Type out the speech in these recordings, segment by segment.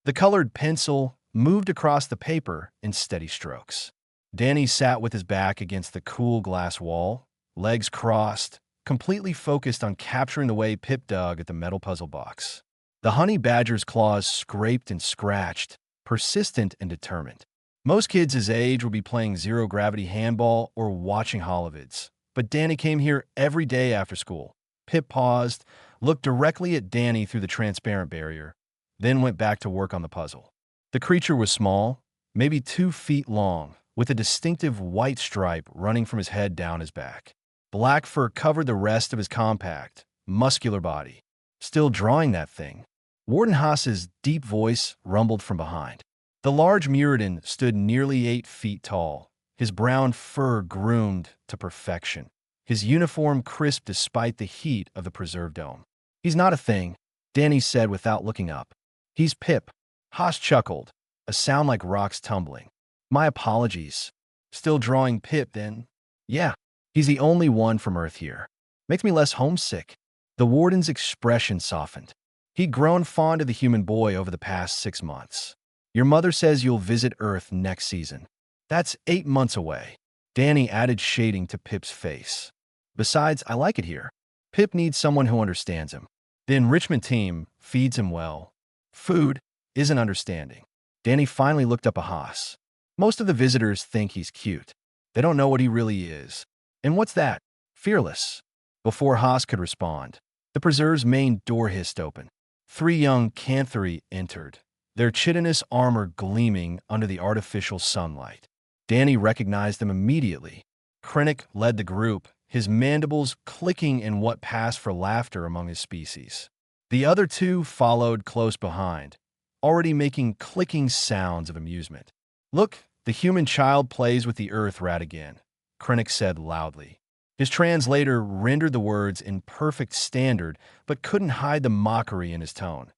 The colored pencil moved across the paper in steady strokes. Danny sat with his back against the cool glass wall, legs crossed, completely focused on capturing the way Pip dug at the metal puzzle box. The honey badger's claws scraped and scratched, persistent and determined. Most kids his age would be playing zero-gravity handball or watching holovids, but Danny came here every day after school. Pip paused, looked directly at Danny through the transparent barrier, then went back to work on the puzzle. The creature was small, maybe 2 feet long, with a distinctive white stripe running from his head down his back. Black fur covered the rest of his compact, muscular body. Still drawing that thing. Warden Haas's deep voice rumbled from behind. The large Muradin stood nearly 8 feet tall, his brown fur groomed to perfection, his uniform crisp despite the heat of the preserve dome. "He's not a thing," Danny said without looking up. "He's Pip." Haas chuckled, a sound like rocks tumbling. "My apologies." "Still drawing Pip, then?" "Yeah, he's the only one from Earth here. Makes me less homesick." The warden's expression softened. He'd grown fond of the human boy over the past 6 months. "Your mother says you'll visit Earth next season. That's 8 months away." Danny added shading to Pip's face. "Besides, I like it here. Pip needs someone who understands him. The enrichment team feeds him well. Food isn't understanding." Danny finally looked up at Haas. "Most of the visitors think he's cute. They don't know what he really is. And what's that? Fearless." Before Haas could respond, the preserve's main door hissed open. 3 young Canthri entered, their chitinous armor gleaming under the artificial sunlight. Danny recognized them immediately. Krennic led the group, his mandibles clicking in what passed for laughter among his species. The other 2 followed close behind, already making clicking sounds of amusement. "Look, the human child plays with the Earth rat again," Krennic said loudly. His translator rendered the words in perfect standard, but couldn't hide the mockery in his tone.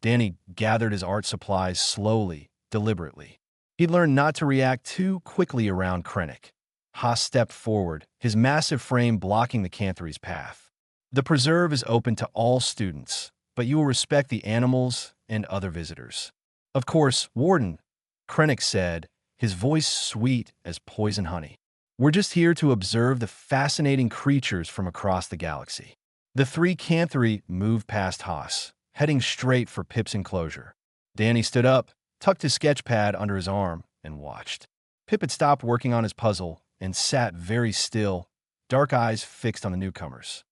Danny gathered his art supplies slowly, deliberately. He'd learned not to react too quickly around Krennic. Haas stepped forward, his massive frame blocking the Canthri's path. "The preserve is open to all students, but you will respect the animals and other visitors." "Of course, Warden," Krennic said, his voice sweet as poison honey. "We're just here to observe the fascinating creatures from across the galaxy." The 3 Canthri moved past Haas, heading straight for Pip's enclosure. Danny stood up, tucked his sketch pad under his arm, and watched. Pip had stopped working on his puzzle and sat very still, dark eyes fixed on the newcomers.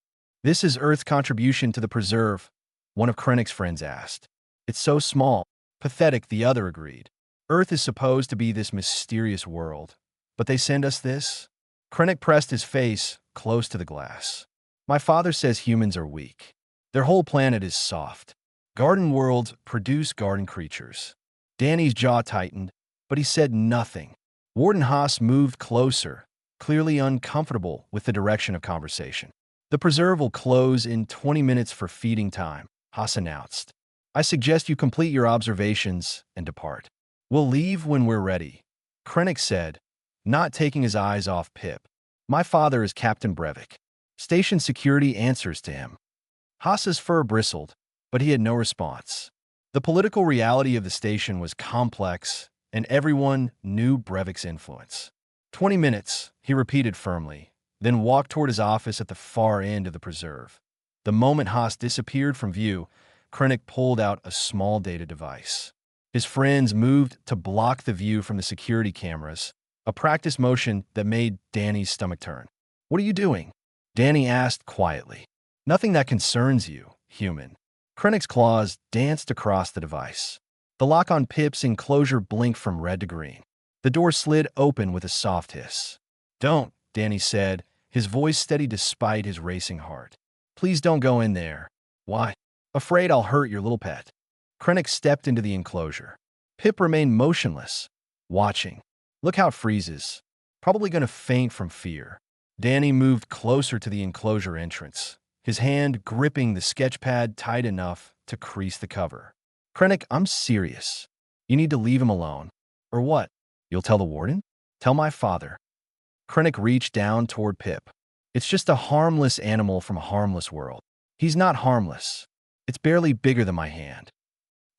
"This is Earth's contribution to the preserve," one of Krennic's friends asked. "It's so small." "Pathetic," the other agreed. "Earth is supposed to be this mysterious world, but they send us this?" Krennic pressed his face close to the glass. "My father says humans are weak. Their whole planet is soft. Garden worlds produce garden creatures." Danny's jaw tightened, but he said nothing. Warden Haas moved closer, clearly uncomfortable with the direction of conversation. "The preserve will close in 20 minutes for feeding time," Haas announced. "I suggest you complete your observations and depart." "We'll leave when we're ready," Krennic said, not taking his eyes off Pip. "My father is Captain Brevik. Station security answers to him." Haas's fur bristled, but he had no response. The political reality of the station was complex, and everyone knew Brevik's influence. 20 minutes, he repeated firmly, then walked toward his office at the far end of the preserve. The moment Haas disappeared from view, Krennic pulled out a small data device. His friends moved to block the view from the security cameras, a practice motion that made Danny's stomach turn. "What are you doing?" Danny asked quietly. "Nothing that concerns you, human." Krennic's claws danced across the device. The lock on Pip's enclosure blinked from red to green. The door slid open with a soft hiss. "Don't," Danny said, his voice steady despite his racing heart. "Please don't go in there." "Why?" "Afraid I'll hurt your little pet." Krennic stepped into the enclosure. Pip remained motionless, watching. "Look how it freezes. Probably going to faint from fear." Danny moved closer to the enclosure entrance, his hand gripping the sketchpad tight enough to crease the cover. "Krennic, I'm serious. You need to leave him alone." "Or what? You'll tell the warden?" "Tell my father." Krennic reached down toward Pip. "It's just a harmless animal from a harmless world." "He's not harmless. It's barely bigger than my hand."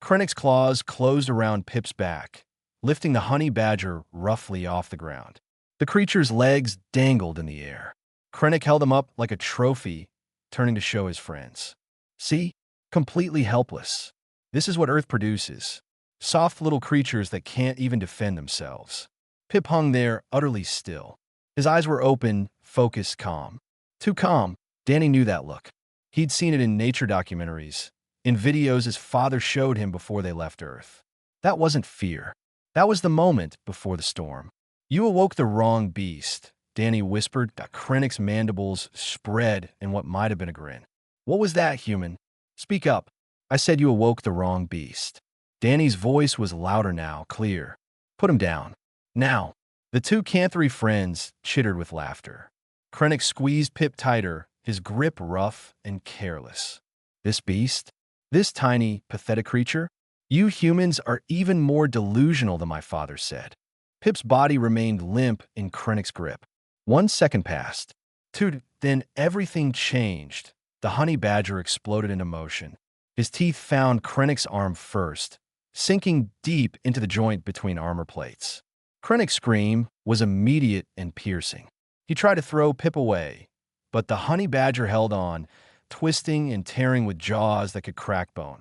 Krennic's claws closed around Pip's back, lifting the honey badger roughly off the ground. The creature's legs dangled in the air. Krennic held him up like a trophy, turning to show his friends. See? Completely helpless. This is what Earth produces. Soft little creatures that can't even defend themselves. Pip hung there, utterly still. His eyes were open, focused, calm. Too calm. Danny knew that look. He'd seen it in nature documentaries, in videos his father showed him before they left Earth. That wasn't fear. That was the moment before the storm. You awoke the wrong beast, Danny whispered. Krennic's mandibles spread in what might have been a grin. What was that, human? Speak up. I said you awoke the wrong beast. Danny's voice was louder now, clear. Put him down. Now. The two Canthery friends chittered with laughter. Krennic squeezed Pip tighter, his grip rough and careless. This beast? This tiny, pathetic creature? You humans are even more delusional than my father said. Pip's body remained limp in Krennic's grip. 1 second passed. 2, then everything changed. The honey badger exploded into motion. His teeth found Krennic's arm first, sinking deep into the joint between armor plates. Krennic's scream was immediate and piercing. He tried to throw Pip away, but the honey badger held on, twisting and tearing with jaws that could crack bone.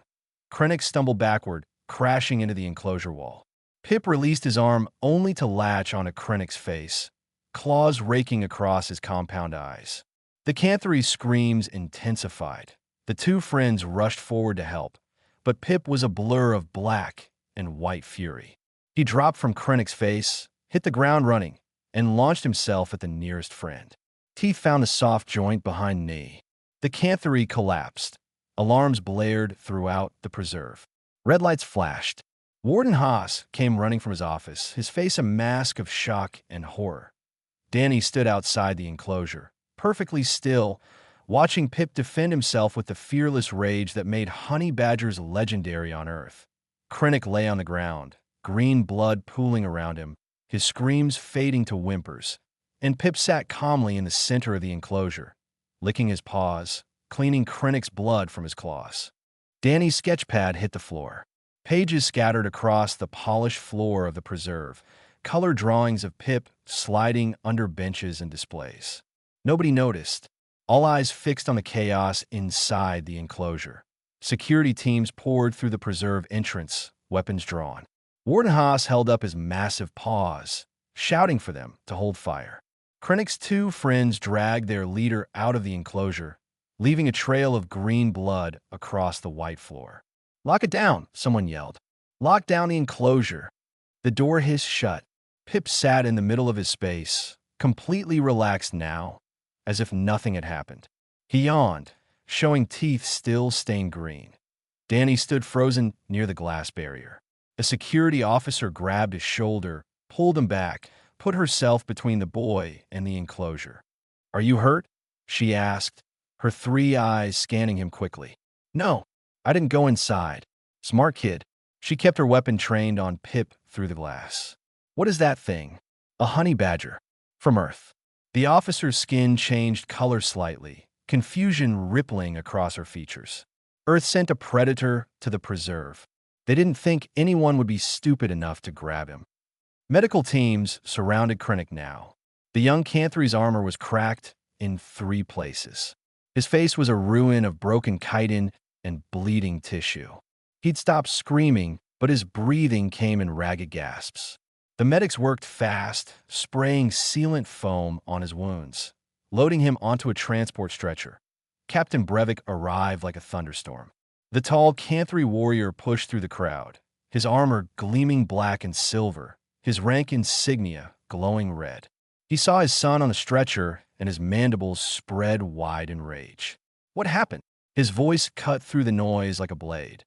Krennic stumbled backward, crashing into the enclosure wall. Pip released his arm only to latch onto Krennic's face, claws raking across his compound eyes. The Canthery's screams intensified. The two friends rushed forward to help, but Pip was a blur of black and white fury. He dropped from Krennic's face, hit the ground running, and launched himself at the nearest friend. Teeth found a soft joint behind knee. The Canthery collapsed. Alarms blared throughout the preserve. Red lights flashed. Warden Haas came running from his office, his face a mask of shock and horror. Danny stood outside the enclosure, perfectly still, watching Pip defend himself with the fearless rage that made honey badgers legendary on Earth. Krennic lay on the ground, green blood pooling around him, his screams fading to whimpers, and Pip sat calmly in the center of the enclosure, licking his paws, cleaning Krennic's blood from his claws. Danny's sketchpad hit the floor. Pages scattered across the polished floor of the preserve, color drawings of Pip sliding under benches and displays. Nobody noticed, all eyes fixed on the chaos inside the enclosure. Security teams poured through the preserve entrance, weapons drawn. Warden Haas held up his massive paws, shouting for them to hold fire. Krennic's two friends dragged their leader out of the enclosure, leaving a trail of green blood across the white floor. Lock it down, someone yelled. Lock down the enclosure. The door hissed shut. Pip sat in the middle of his space, completely relaxed now, as if nothing had happened. He yawned, showing teeth still stained green. Danny stood frozen near the glass barrier. A security officer grabbed his shoulder, pulled him back, put herself between the boy and the enclosure. Are you hurt? She asked, her 3 eyes scanning him quickly. No, I didn't go inside. Smart kid. She kept her weapon trained on Pip through the glass. What is that thing? A honey badger. From Earth. The officer's skin changed color slightly, confusion rippling across her features. Earth sent a predator to the preserve. They didn't think anyone would be stupid enough to grab him. Medical teams surrounded Krennic now. The young Canthery's armor was cracked in 3 places. His face was a ruin of broken chitin and bleeding tissue. He'd stopped screaming, but his breathing came in ragged gasps. The medics worked fast, spraying sealant foam on his wounds, loading him onto a transport stretcher. Captain Brevik arrived like a thunderstorm. The tall Canthery warrior pushed through the crowd, his armor gleaming black and silver, his rank insignia glowing red. He saw his son on the stretcher, and his mandibles spread wide in rage. What happened? His voice cut through the noise like a blade.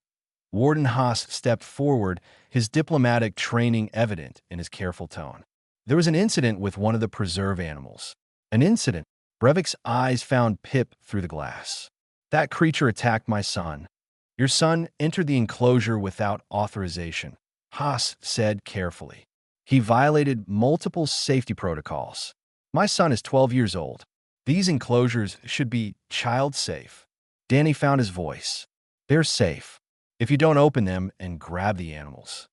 Warden Haas stepped forward, his diplomatic training evident in his careful tone. There was an incident with one of the preserve animals. An incident? Brevik's eyes found Pip through the glass. That creature attacked my son. Your son entered the enclosure without authorization, Haas said carefully. He violated multiple safety protocols. My son is 12 years old. These enclosures should be child-safe. Danny found his voice. They're safe. if you don't open them and grab the animals.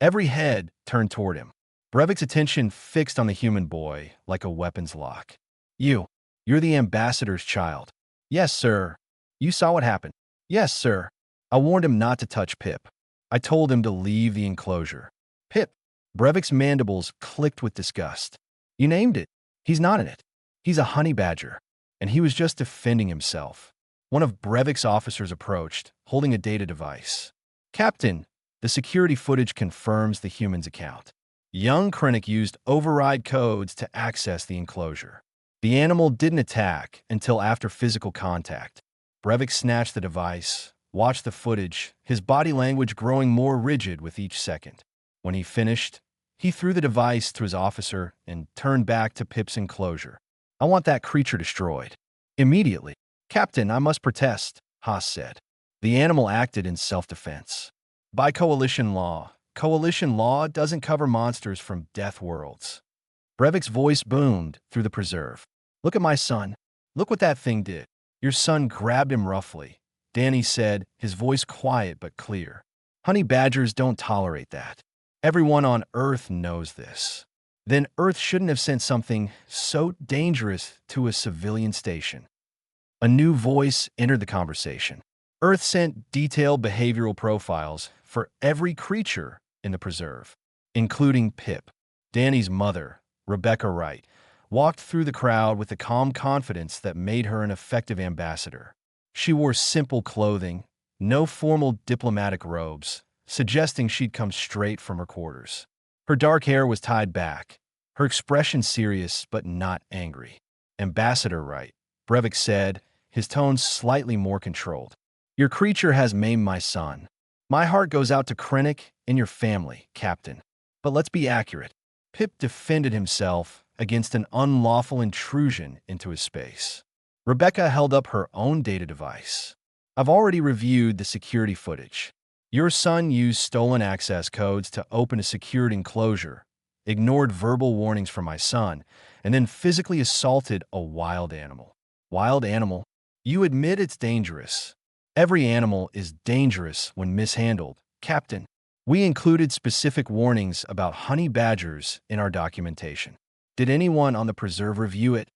Every head turned toward him. Brevik's attention fixed on the human boy like a weapons lock. You're the ambassador's child. Yes, sir. You saw what happened. Yes, sir. I warned him not to touch Pip. I told him to leave the enclosure. Pip. Brevik's mandibles clicked with disgust. You named it. He's not in it. He's a honey badger. And he was just defending himself. One of Brevik's officers approached, holding a data device. Captain, the security footage confirms the human's account. Young Krennic used override codes to access the enclosure. The animal didn't attack until after physical contact. Brevik snatched the device, watched the footage, his body language growing more rigid with each second. When he finished, he threw the device to his officer and turned back to Pip's enclosure. I want that creature destroyed. Immediately. Captain, I must protest, Haas said. The animal acted in self-defense. By coalition law doesn't cover monsters from death worlds. Brevik's voice boomed through the preserve. Look at my son. Look what that thing did. Your son grabbed him roughly, Danny said, his voice quiet but clear. Honey badgers don't tolerate that. Everyone on Earth knows this. Then Earth shouldn't have sent something so dangerous to a civilian station. A new voice entered the conversation. Earth sent detailed behavioral profiles for every creature in the preserve, including Pip. Danny's mother, Rebecca Wright, walked through the crowd with the calm confidence that made her an effective ambassador. She wore simple clothing, no formal diplomatic robes, suggesting she'd come straight from her quarters. Her dark hair was tied back, her expression serious but not angry. Ambassador Wright, Brevik said, his tone slightly more controlled. Your creature has maimed my son. My heart goes out to Krennic and your family, Captain. But let's be accurate. Pip defended himself against an unlawful intrusion into his space. Rebecca held up her own data device. I've already reviewed the security footage. Your son used stolen access codes to open a secured enclosure, ignored verbal warnings from my son, and then physically assaulted a wild animal. Wild animal? You admit it's dangerous. Every animal is dangerous when mishandled, Captain. We included specific warnings about honey badgers in our documentation. Did anyone on the preserve review it?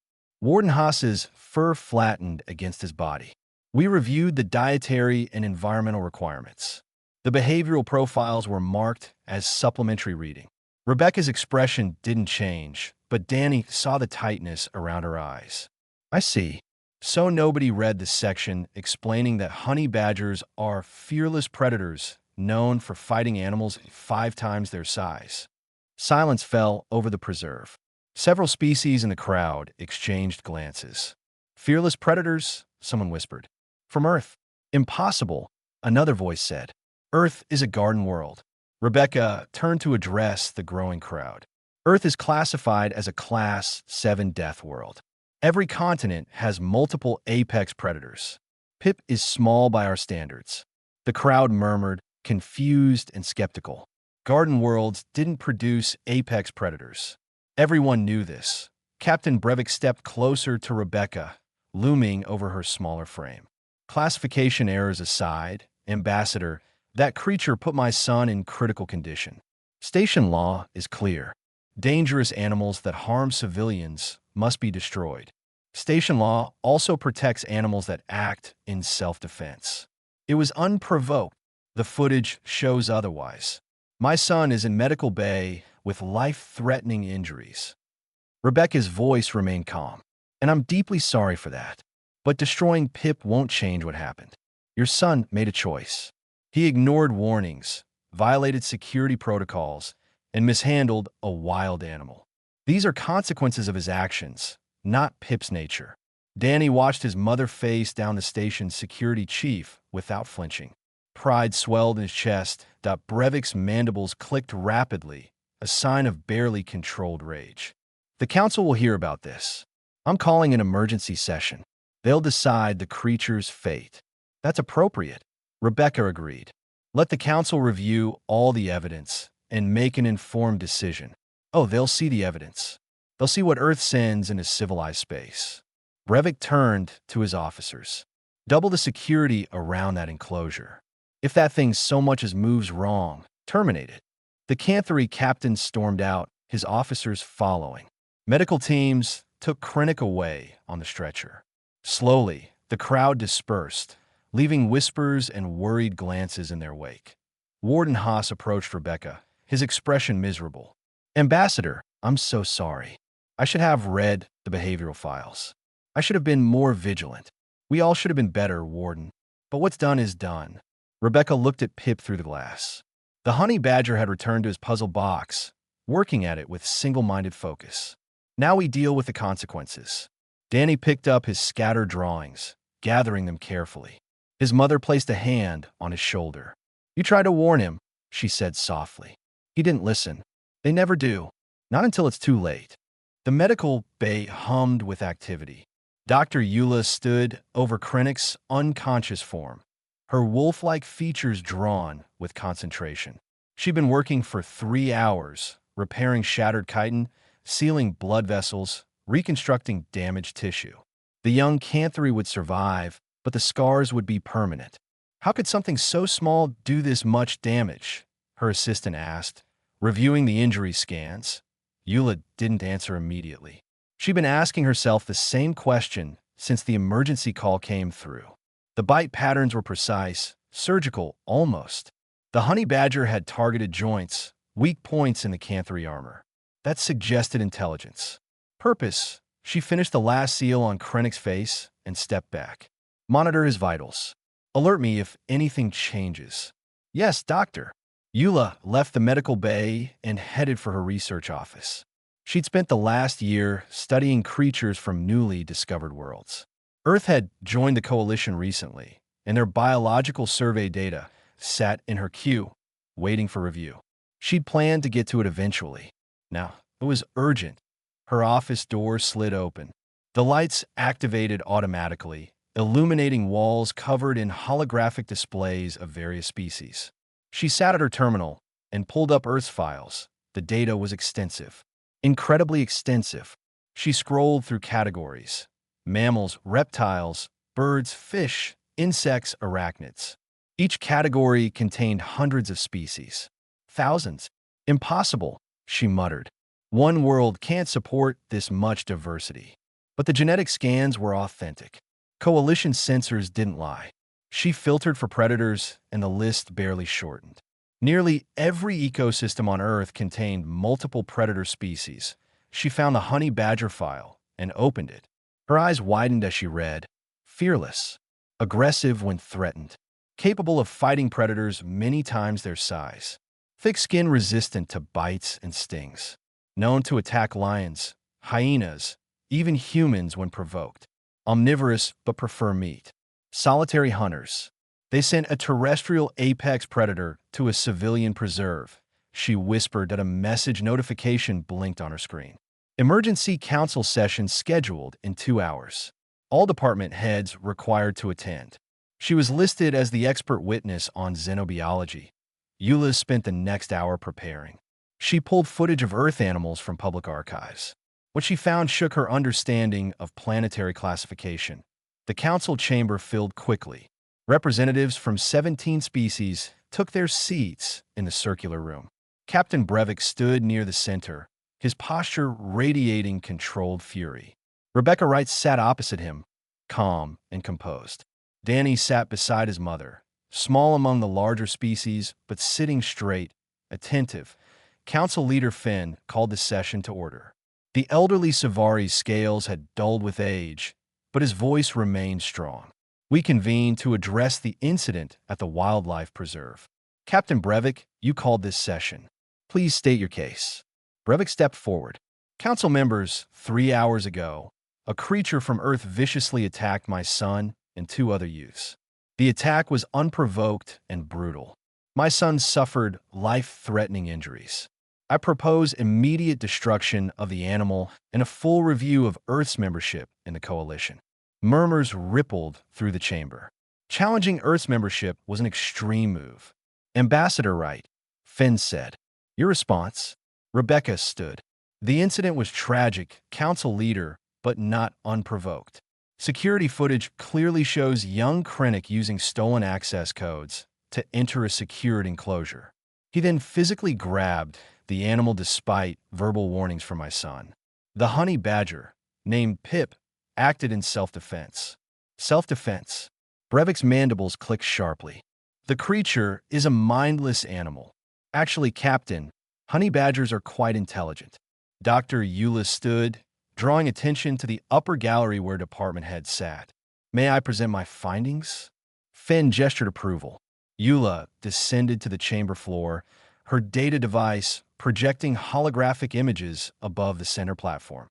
Warden Haas's fur flattened against his body. We reviewed the dietary and environmental requirements. The behavioral profiles were marked as supplementary reading. Rebecca's expression didn't change, but Danny saw the tightness around her eyes. I see. So nobody read the section explaining that honey badgers are fearless predators known for fighting animals 5 times their size. Silence fell over the preserve. Several species in the crowd exchanged glances. Fearless predators, someone whispered. From Earth. Impossible, another voice said. Earth is a garden world. Rebecca turned to address the growing crowd. Earth is classified as a Class 7 death world. Every continent has multiple apex predators. Pip is small by our standards. The crowd murmured, confused and skeptical. Garden worlds didn't produce apex predators. Everyone knew this. Captain Brevik stepped closer to Rebecca, looming over her smaller frame. Classification errors aside, Ambassador, that creature put my son in critical condition. Station law is clear. Dangerous animals that harm civilians must be destroyed. Station law also protects animals that act in self-defense. It was unprovoked. The footage shows otherwise. My son is in medical bay with life-threatening injuries. Rebecca's voice remained calm, and I'm deeply sorry for that. But destroying Pip won't change what happened. Your son made a choice. He ignored warnings, violated security protocols, and mishandled a wild animal. These are consequences of his actions, not Pip's nature. Danny watched his mother face down the station's security chief without flinching. Pride swelled in his chest. Brevik's mandibles clicked rapidly, a sign of barely controlled rage. The council will hear about this. I'm calling an emergency session. They'll decide the creature's fate. That's appropriate. Rebecca agreed. Let the council review all the evidence and make an informed decision. Oh, they'll see the evidence. They'll see what Earth sends in a civilized space. Brevik turned to his officers. Double the security around that enclosure. If that thing so much as moves wrong, terminate it. The Canthery captain stormed out, his officers following. Medical teams took Krennic away on the stretcher. Slowly, the crowd dispersed, leaving whispers and worried glances in their wake. Warden Haas approached Rebecca, his expression miserable. "Ambassador, I'm so sorry. I should have read the behavioral files. I should have been more vigilant. We all should have been better, Warden. But what's done is done." Rebecca looked at Pip through the glass. The honey badger had returned to his puzzle box, working at it with single-minded focus. "Now we deal with the consequences." Danny picked up his scattered drawings, gathering them carefully. His mother placed a hand on his shoulder. "You tried to warn him," she said softly. "He didn't listen. They never do. Not until it's too late." The medical bay hummed with activity. Dr. Eula stood over Krennic's unconscious form, her wolf-like features drawn with concentration. She'd been working for 3 hours, repairing shattered chitin, sealing blood vessels, reconstructing damaged tissue. The young Canthery would survive, but the scars would be permanent. "How could something so small do this much damage?" her assistant asked, reviewing the injury scans. Eula didn't answer immediately. She'd been asking herself the same question since the emergency call came through. The bite patterns were precise, surgical almost. The honey badger had targeted joints, weak points in the Canthery armor. That suggested intelligence. Purpose. She finished the last seal on Krennic's face and stepped back. "Monitor his vitals. Alert me if anything changes." "Yes, doctor." Eula left the medical bay and headed for her research office. She'd spent the last year studying creatures from newly discovered worlds. Earth had joined the coalition recently, and their biological survey data sat in her queue, waiting for review. She'd planned to get to it eventually. Now, it was urgent. Her office door slid open. The lights activated automatically, illuminating walls covered in holographic displays of various species. She sat at her terminal and pulled up Earth's files. The data was extensive. Incredibly extensive. She scrolled through categories: mammals, reptiles, birds, fish, insects, arachnids. Each category contained hundreds of species. Thousands. "Impossible," she muttered. "One world can't support this much diversity." But the genetic scans were authentic. Coalition sensors didn't lie. She filtered for predators, and the list barely shortened. Nearly every ecosystem on Earth contained multiple predator species. She found the honey badger file and opened it. Her eyes widened as she read. Fearless, aggressive when threatened, capable of fighting predators many times their size, thick skin resistant to bites and stings, known to attack lions, hyenas, even humans when provoked, omnivorous but prefer meat, solitary hunters. They sent a terrestrial apex predator to a civilian preserve. She whispered that a message notification blinked on her screen. Emergency council session scheduled in 2 hours. All department heads required to attend. She was listed as the expert witness on xenobiology. Eula spent the next hour preparing. She pulled footage of Earth animals from public archives. What she found shook her understanding of planetary classification. The council chamber filled quickly. Representatives from 17 species took their seats in the circular room. Captain Brevik stood near the center, his posture radiating controlled fury. Rebecca Wright sat opposite him, calm and composed. Danny sat beside his mother, small among the larger species, but sitting straight, attentive. Council leader Finn called the session to order. The elderly Savari's scales had dulled with age, but his voice remained strong. "We convened to address the incident at the Wildlife Preserve. Captain Brevik, you called this session. Please state your case." Brevik stepped forward. "Council members, 3 hours ago, a creature from Earth viciously attacked my son and 2 other youths. The attack was unprovoked and brutal. My son suffered life-threatening injuries. I propose immediate destruction of the animal and a full review of Earth's membership in the coalition." Murmurs rippled through the chamber. Challenging Earth's membership was an extreme move. "Ambassador Wright," Finn said. "Your response?" Rebecca stood. "The incident was tragic, council leader, but not unprovoked. Security footage clearly shows young Krennic using stolen access codes, to enter a secured enclosure. He then physically grabbed the animal despite verbal warnings from my son. The honey badger, named Pip, acted in self-defense. Self-defense. Brevik's mandibles clicked sharply. The creature is a mindless animal. Actually, Captain, honey badgers are quite intelligent. Dr. Eula stood, drawing attention to the upper gallery where department heads sat. May I present my findings? Finn gestured approval. Eula descended to the chamber floor, her data device projecting holographic images above the center platform.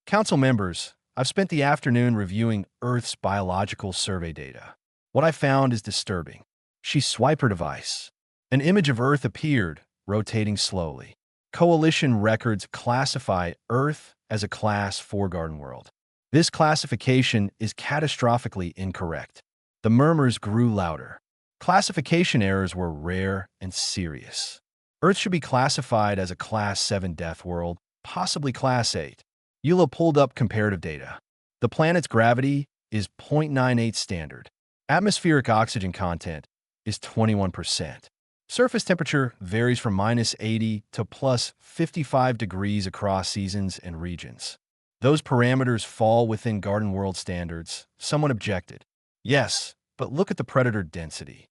Council members, I've spent the afternoon reviewing Earth's biological survey data. What I found is disturbing. She swiped her device. An image of Earth appeared, rotating slowly. Coalition records classify Earth as a Class 4 garden world. This classification is catastrophically incorrect. The murmurs grew louder. Classification errors were rare and serious. Earth should be classified as a Class 7 death world, possibly Class 8. Eula pulled up comparative data. The planet's gravity is 0.98 standard. Atmospheric oxygen content is 21%. Surface temperature varies from -80 to +55 degrees across seasons and regions. Those parameters fall within garden world standards, someone objected. Yes, but look at the predator density.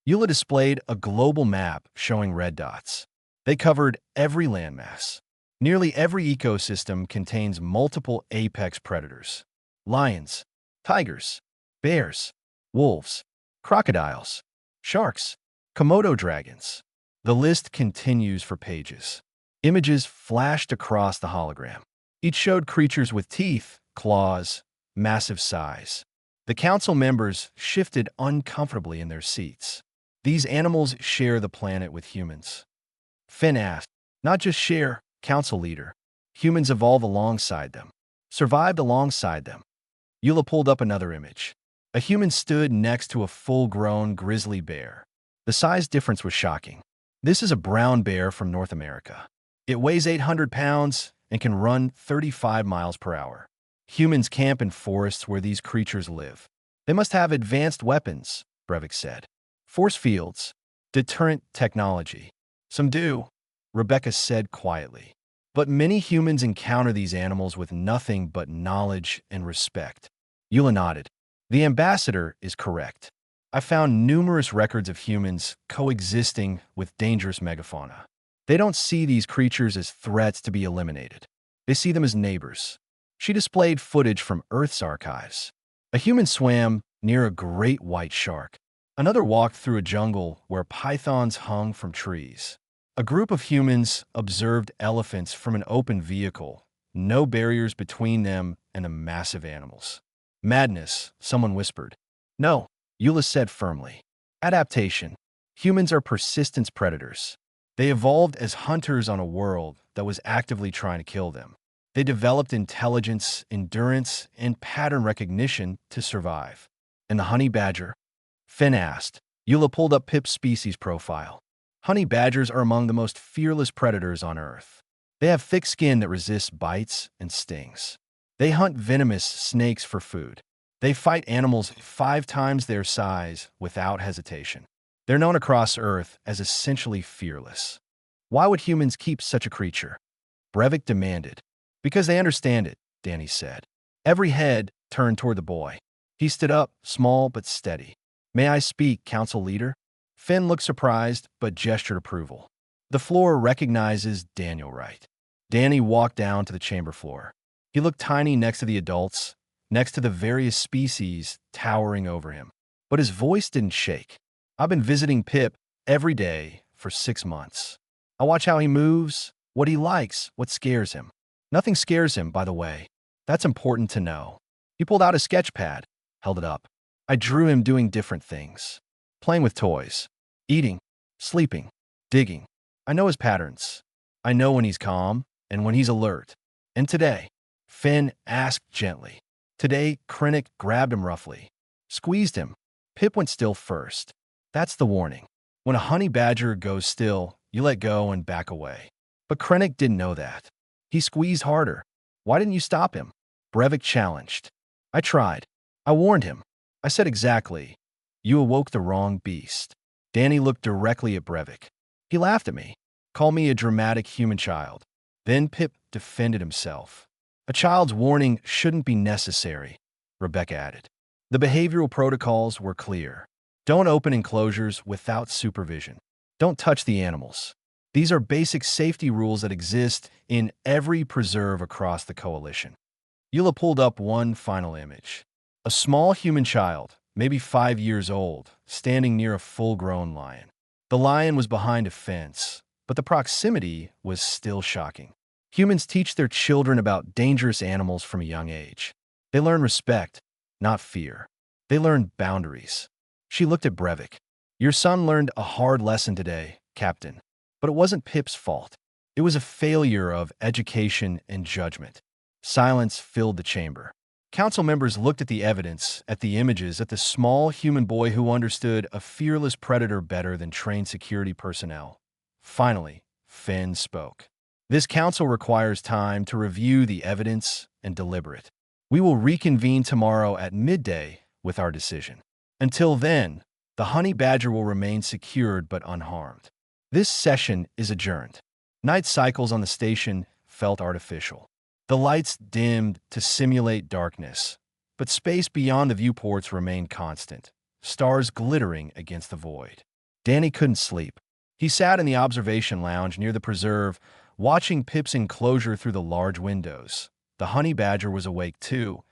Eula displayed a global map showing red dots. They covered every landmass. Nearly every ecosystem contains multiple apex predators. Lions, tigers, bears, wolves, crocodiles, sharks, Komodo dragons. The list continues for pages. Images flashed across the hologram. Each showed creatures with teeth, claws, massive size. The council members shifted uncomfortably in their seats. These animals share the planet with humans. Finn asked, not just share, council leader. Humans evolve alongside them, survived alongside them. Eula pulled up another image. A human stood next to a full-grown grizzly bear. The size difference was shocking. This is a brown bear from North America. It weighs 800 pounds and can run 35 miles per hour. Humans camp in forests where these creatures live. They must have advanced weapons, Brevik said. Force fields, deterrent technology. Some do, Rebecca said quietly. But many humans encounter these animals with nothing but knowledge and respect. Eula nodded. The ambassador is correct. I found numerous records of humans coexisting with dangerous megafauna. They don't see these creatures as threats to be eliminated. They see them as neighbors. She displayed footage from Earth's archives. A human swam near a great white shark. Another walked through a jungle where pythons hung from trees. A group of humans observed elephants from an open vehicle, no barriers between them and the massive animals. Madness, someone whispered. No, Eula said firmly. Adaptation. Humans are persistence predators. They evolved as hunters on a world that was actively trying to kill them. They developed intelligence, endurance, and pattern recognition to survive. And the honey badger? Finn asked. Eula pulled up Pip's species profile. Honey badgers are among the most fearless predators on Earth. They have thick skin that resists bites and stings. They hunt venomous snakes for food. They fight animals 5 times their size without hesitation. They're known across Earth as essentially fearless. Why would humans keep such a creature? Brevik demanded. Because they understand it, Danny said. Every head turned toward the boy. He stood up, small but steady. May I speak, council leader? Finn looked surprised but gestured approval. The floor recognizes Daniel Wright. Danny walked down to the chamber floor. He looked tiny next to the adults, next to the various species towering over him. But his voice didn't shake. I've been visiting Pip every day for 6 months. I watch how he moves, what he likes, what scares him. Nothing scares him, by the way. That's important to know. He pulled out a sketch pad, held it up. I drew him doing different things. Playing with toys, eating, sleeping, digging. I know his patterns. I know when he's calm and when he's alert. And today, Finn asked gently. Today, Krennic grabbed him roughly, squeezed him. Pip went still first. That's the warning. When a honey badger goes still, you let go and back away. But Krennic didn't know that. He squeezed harder. Why didn't you stop him? Brevik challenged. I tried. I warned him. I said exactly. You awoke the wrong beast. Danny looked directly at Brevik. He laughed at me, called me a dramatic human child. Then Pip defended himself. A child's warning shouldn't be necessary, Rebecca added. The behavioral protocols were clear. Don't open enclosures without supervision. Don't touch the animals. These are basic safety rules that exist in every preserve across the coalition. Eula pulled up one final image. A small human child, maybe 5 years old, standing near a full-grown lion. The lion was behind a fence, but the proximity was still shocking. Humans teach their children about dangerous animals from a young age. They learn respect, not fear. They learn boundaries. She looked at Brevik. Your son learned a hard lesson today, Captain. But it wasn't Pip's fault. It was a failure of education and judgment. Silence filled the chamber. Council members looked at the evidence, at the images, at the small human boy who understood a fearless predator better than trained security personnel. Finally, Finn spoke. This council requires time to review the evidence and deliberate. We will reconvene tomorrow at midday with our decision. Until then, the honey badger will remain secured but unharmed. This session is adjourned. Night cycles on the station felt artificial. The lights dimmed to simulate darkness, but space beyond the viewports remained constant, stars glittering against the void. Danny couldn't sleep. He sat in the observation lounge near the preserve, watching Pip's enclosure through the large windows. The honey badger was awake too,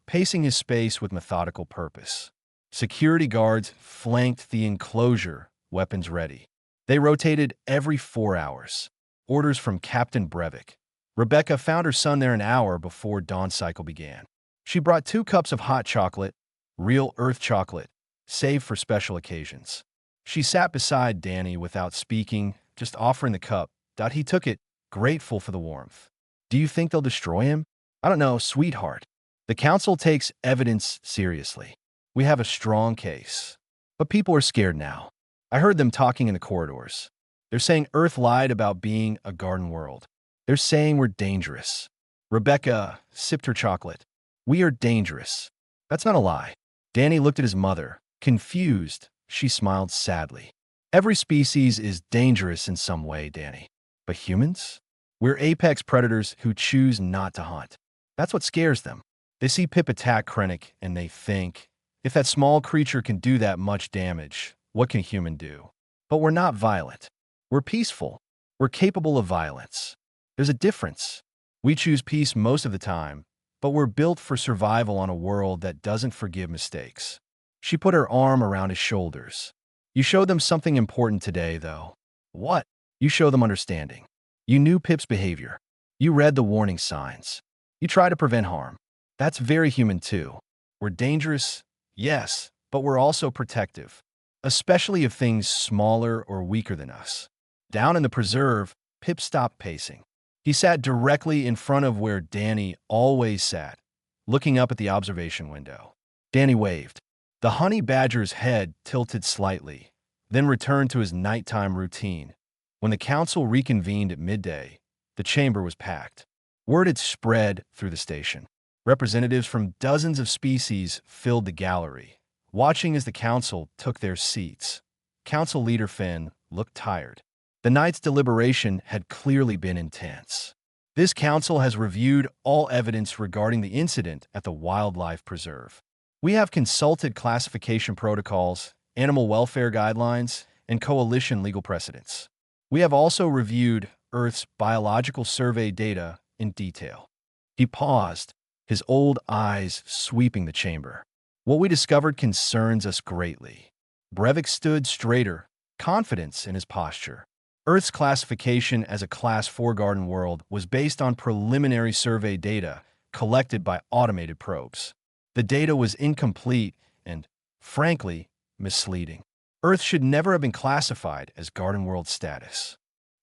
pacing his space with methodical purpose. Security guards flanked the enclosure, weapons ready. They rotated every 4 hours. Orders from Captain Brevik. Rebecca found her son there an hour before dawn cycle began. She brought 2 cups of hot chocolate, real earth chocolate, saved for special occasions. She sat beside Danny without speaking, just offering the cup. He took it, grateful for the warmth. Do you think they'll destroy him? I don't know, sweetheart. The council takes evidence seriously. We have a strong case. But people are scared now. I heard them talking in the corridors. They're saying Earth lied about being a garden world. They're saying we're dangerous. Rebecca sipped her chocolate. We are dangerous. That's not a lie. Danny looked at his mother. Confused, she smiled sadly. Every species is dangerous in some way, Danny. But humans? We're apex predators who choose not to hunt. That's what scares them. They see Pip attack Krennic and they think, if that small creature can do that much damage, what can a human do? But we're not violent. We're peaceful. We're capable of violence. There's a difference. We choose peace most of the time, but we're built for survival on a world that doesn't forgive mistakes. She put her arm around his shoulders. You showed them something important today, though. What? You show them understanding. You knew Pip's behavior. You read the warning signs. You try to prevent harm. That's very human, too. We're dangerous, yes, but we're also protective, especially of things smaller or weaker than us. Down in the preserve, Pip stopped pacing. He sat directly in front of where Danny always sat, looking up at the observation window. Danny waved. The honey badger's head tilted slightly, then returned to his nighttime routine. When the council reconvened at midday, the chamber was packed. Word had spread through the station. Representatives from dozens of species filled the gallery, watching as the council took their seats. Council leader Finn looked tired. The night's deliberation had clearly been intense. This council has reviewed all evidence regarding the incident at the Wildlife Preserve. We have consulted classification protocols, animal welfare guidelines, and coalition legal precedents. We have also reviewed Earth's biological survey data in detail. He paused, his old eyes sweeping the chamber. What we discovered concerns us greatly. Brevik stood straighter, confidence in his posture. Earth's classification as a Class 4 garden world was based on preliminary survey data collected by automated probes. The data was incomplete and, frankly, misleading. Earth should never have been classified as garden world status.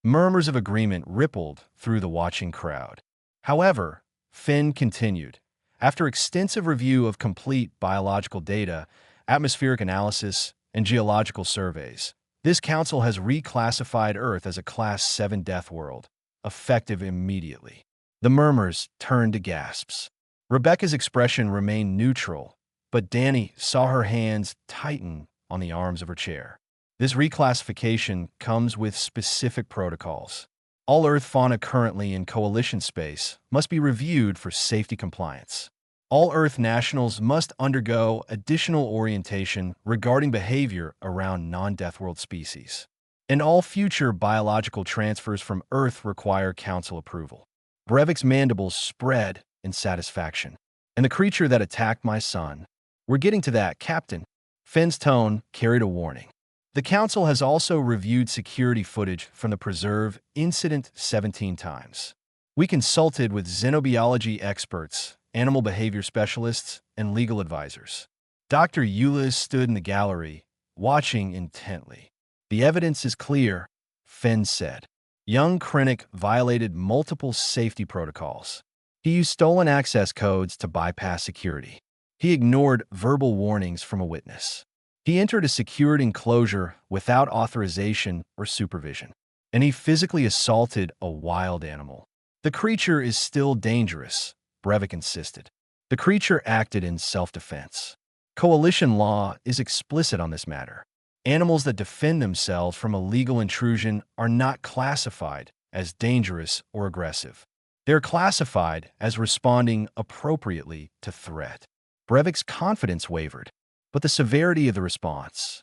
Murmurs of agreement rippled through the watching crowd. However, Finn continued. After extensive review of complete biological data, atmospheric analysis, and geological surveys, this council has reclassified Earth as a Class 7 death world, effective immediately. The murmurs turned to gasps. Rebecca's expression remained neutral, but Danny saw her hands tighten on the arms of her chair. This reclassification comes with specific protocols. All Earth fauna currently in coalition space must be reviewed for safety compliance. All Earth nationals must undergo additional orientation regarding behavior around non-Death World species. And all future biological transfers from Earth require council approval. Brevik's mandibles spread in satisfaction. And the creature that attacked my son. We're getting to that, Captain. Finn's tone carried a warning. The Council has also reviewed security footage from the Preserve incident 17 times. We consulted with xenobiology experts, animal behavior specialists, and legal advisors. Dr. Euless stood in the gallery, watching intently. The evidence is clear, Finn said. Young Krennic violated multiple safety protocols. He used stolen access codes to bypass security. He ignored verbal warnings from a witness. He entered a secured enclosure without authorization or supervision. And he physically assaulted a wild animal. The creature is still dangerous, Brevik insisted. The creature acted in self-defense. Coalition law is explicit on this matter. Animals that defend themselves from illegal intrusion are not classified as dangerous or aggressive. They're classified as responding appropriately to threat. Brevik's confidence wavered, but the severity of the response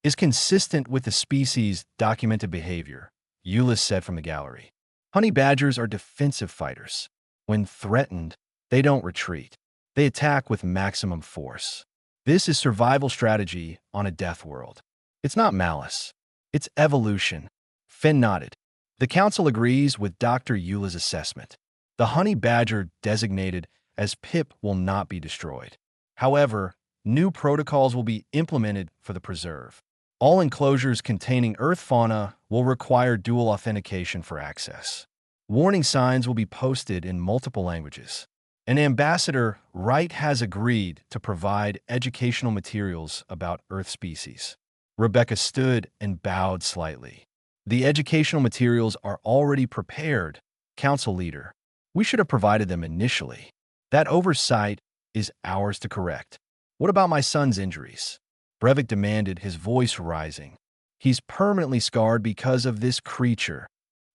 is consistent with the species' documented behavior, Euless said from the gallery. Honey badgers are defensive fighters. When threatened, they don't retreat. They attack with maximum force. This is survival strategy on a death world. It's not malice. It's evolution. Finn nodded. The Council agrees with Dr. Euless's assessment. The honey badger designated as Pip will not be destroyed. However, new protocols will be implemented for the preserve. All enclosures containing Earth fauna will require dual authentication for access. Warning signs will be posted in multiple languages. And Ambassador Wright has agreed to provide educational materials about Earth species. Rebecca stood and bowed slightly. The educational materials are already prepared, Council Leader. We should have provided them initially. That oversight is ours to correct. What about my son's injuries? Brevik demanded, his voice rising. He's permanently scarred because of this creature.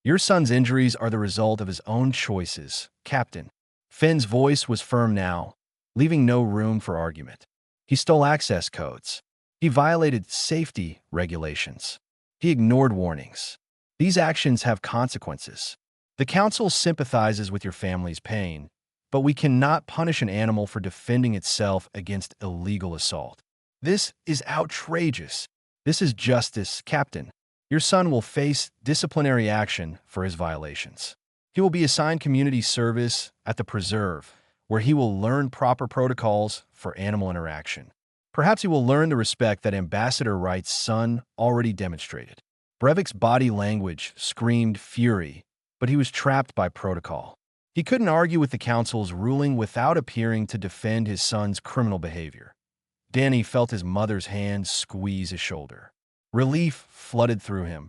Your son's injuries are the result of his own choices, Captain. Finn's voice was firm now, leaving no room for argument. He stole access codes. He violated safety regulations. He ignored warnings. These actions have consequences. The Council sympathizes with your family's pain, but we cannot punish an animal for defending itself against illegal assault. This is outrageous. This is justice, Captain. Your son will face disciplinary action for his violations. He will be assigned community service at the Preserve, where he will learn proper protocols for animal interaction. Perhaps he will learn the respect that Ambassador Wright's son already demonstrated. Brevik's body language screamed fury, but he was trapped by protocol. He couldn't argue with the Council's ruling without appearing to defend his son's criminal behavior. Danny felt his mother's hand squeeze his shoulder. Relief flooded through him,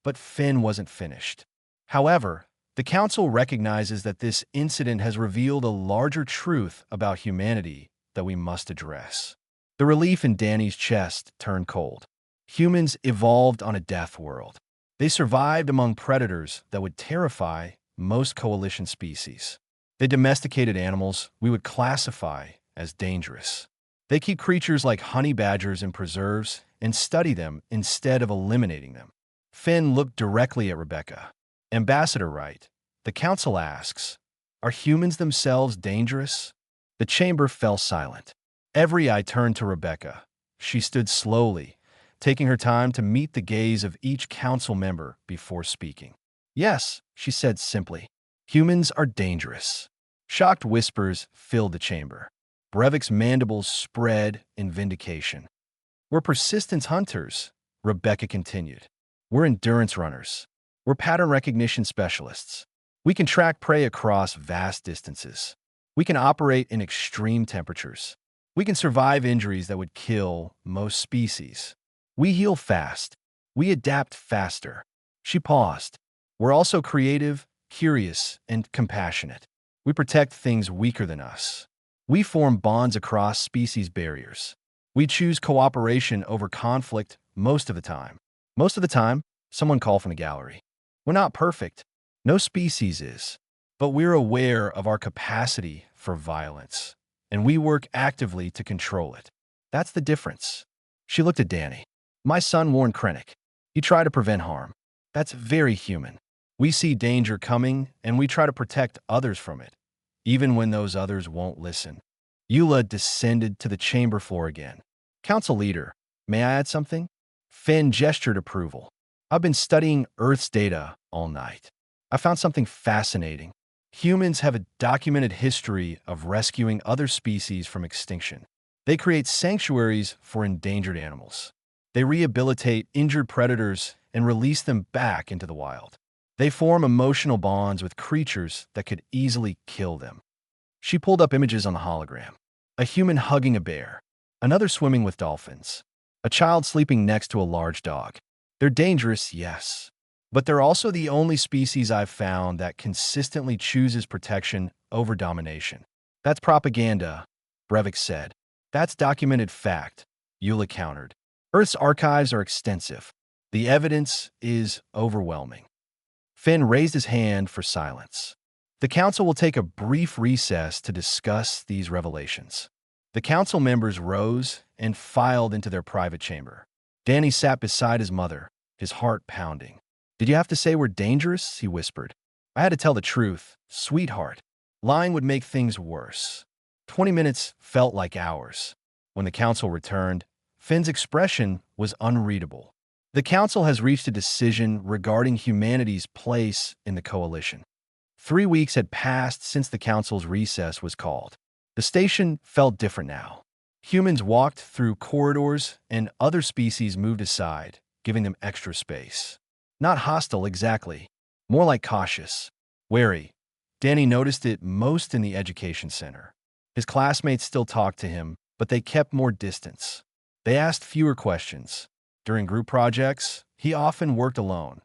but Finn wasn't finished. However, the Council recognizes that this incident has revealed a larger truth about humanity that we must address. The relief in Danny's chest turned cold. Humans evolved on a death world. They survived among predators that would terrify most coalition species. They domesticated animals we would classify as dangerous. They keep creatures like honey badgers in preserves and study them instead of eliminating them. Finn looked directly at Rebecca. Ambassador Wright, the Council asks, are humans themselves dangerous? The chamber fell silent. Every eye turned to Rebecca. She stood slowly, taking her time to meet the gaze of each Council member before speaking. Yes, she said simply, humans are dangerous. Shocked whispers filled the chamber. Brevik's mandibles spread in vindication. We're persistence hunters, Rebecca continued. We're endurance runners. We're pattern recognition specialists. We can track prey across vast distances. We can operate in extreme temperatures. We can survive injuries that would kill most species. We heal fast. We adapt faster. She paused. We're also creative, curious, and compassionate. We protect things weaker than us. We form bonds across species barriers. We choose cooperation over conflict most of the time. Most of the time, someone called from the gallery. We're not perfect. No species is. But we're aware of our capacity for violence, and we work actively to control it. That's the difference. She looked at Danny. My son warned Krennic. He tried to prevent harm. That's very human. We see danger coming, and we try to protect others from it, even when those others won't listen. Eula descended to the chamber floor again. Council leader, may I add something? Finn gestured approval. I've been studying Earth's data all night. I found something fascinating. Humans have a documented history of rescuing other species from extinction. They create sanctuaries for endangered animals. They rehabilitate injured predators and release them back into the wild. They form emotional bonds with creatures that could easily kill them. She pulled up images on the hologram. A human hugging a bear, another swimming with dolphins, a child sleeping next to a large dog. They're dangerous, yes, but they're also the only species I've found that consistently chooses protection over domination. That's propaganda, Brevik said. That's documented fact, Eula countered. Earth's archives are extensive. The evidence is overwhelming. Finn raised his hand for silence. The council will take a brief recess to discuss these revelations. The council members rose and filed into their private chamber. Danny sat beside his mother, his heart pounding. Did you have to say we're dangerous? He whispered. I had to tell the truth, sweetheart. Lying would make things worse. 20 minutes felt like hours. When the council returned, Finn's expression was unreadable. The council has reached a decision regarding humanity's place in the coalition. 3 weeks had passed since the council's recess was called. The station felt different now. Humans walked through corridors and other species moved aside, giving them extra space. Not hostile exactly, more like cautious, wary. Danny noticed it most in the education center. His classmates still talked to him, but they kept more distance. They asked fewer questions. During group projects, he often worked alone.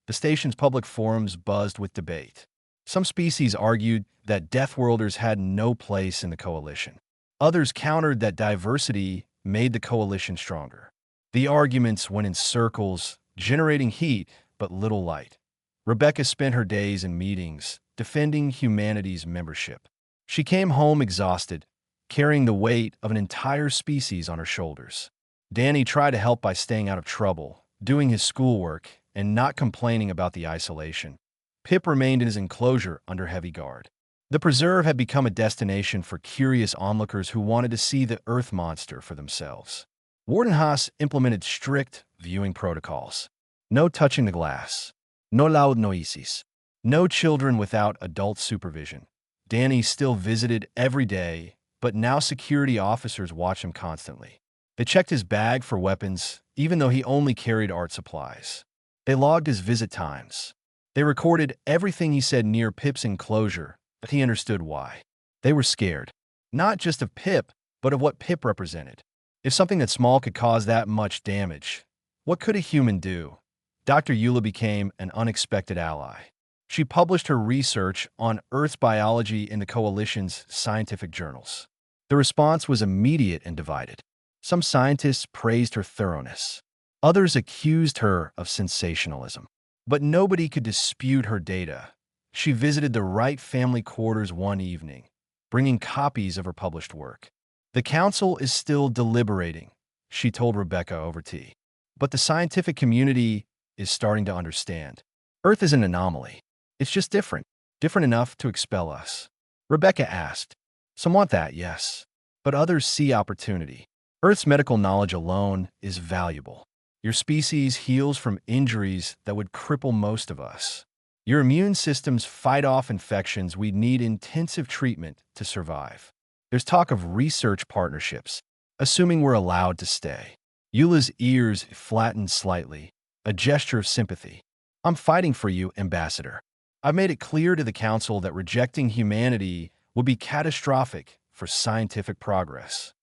The station's public forums buzzed with debate. Some species argued that Deathworlders had no place in the coalition. Others countered that diversity made the coalition stronger. The arguments went in circles, generating heat but little light. Rebecca spent her days in meetings, defending humanity's membership. She came home exhausted, carrying the weight of an entire species on her shoulders. Danny tried to help by staying out of trouble, doing his schoolwork, and not complaining about the isolation. Pip remained in his enclosure under heavy guard. The preserve had become a destination for curious onlookers who wanted to see the Earth monster for themselves. Warden Haas implemented strict viewing protocols. No touching the glass. No loud noises. No children without adult supervision. Danny still visited every day, but now security officers watch him constantly. They checked his bag for weapons, even though he only carried art supplies. They logged his visit times. They recorded everything he said near Pip's enclosure, but he understood why. They were scared, not just of Pip, but of what Pip represented. If something that small could cause that much damage, what could a human do? Dr. Eula became an unexpected ally. She published her research on Earth's biology in the Coalition's scientific journals. The response was immediate and divided. Some scientists praised her thoroughness. Others accused her of sensationalism. But nobody could dispute her data. She visited the Wright family quarters one evening, bringing copies of her published work. The council is still deliberating, she told Rebecca over tea. But the scientific community is starting to understand. Earth is an anomaly. It's just different enough to expel us. Rebecca asked. Some want that, yes. But others see opportunity. Earth's medical knowledge alone is valuable. Your species heals from injuries that would cripple most of us. Your immune systems fight off infections we'd need intensive treatment to survive. There's talk of research partnerships, assuming we're allowed to stay. Eula's ears flattened slightly, a gesture of sympathy. I'm fighting for you, Ambassador. I've made it clear to the Council that rejecting humanity would be catastrophic for scientific progress.